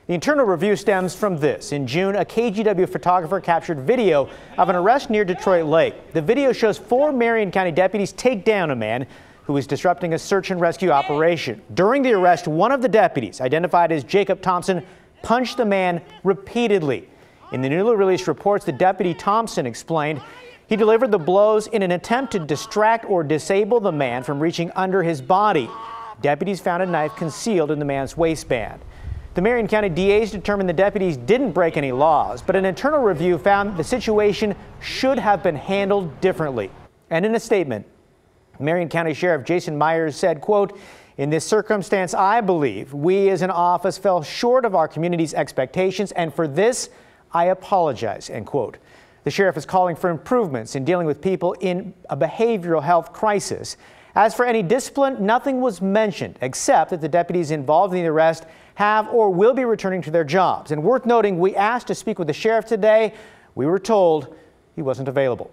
The internal review stems from this. In June, a KGW photographer captured video of an arrest near Detroit Lake. The video shows 4 Marion County deputies take down a man who was disrupting a search and rescue operation. During the arrest, one of the deputies, identified as Jacob Thompson, punched the man repeatedly. In the newly released reports, the deputy Thompson explained he delivered the blows in an attempt to distract or disable the man from reaching under his body. Deputies found a knife concealed in the man's waistband. The Marion County DAs determined the deputies didn't break any laws, but an internal review found the situation should have been handled differently. And in a statement, Marion County Sheriff Jason Myers said, quote, "In this circumstance, I believe we as an office fell short of our community's expectations, and for this, I apologize," end quote. The sheriff is calling for improvements in dealing with people in a behavioral health crisis. As for any discipline, nothing was mentioned except that the deputies involved in the arrest have or will be returning to their jobs. And worth noting, we asked to speak with the sheriff today. We were told he wasn't available.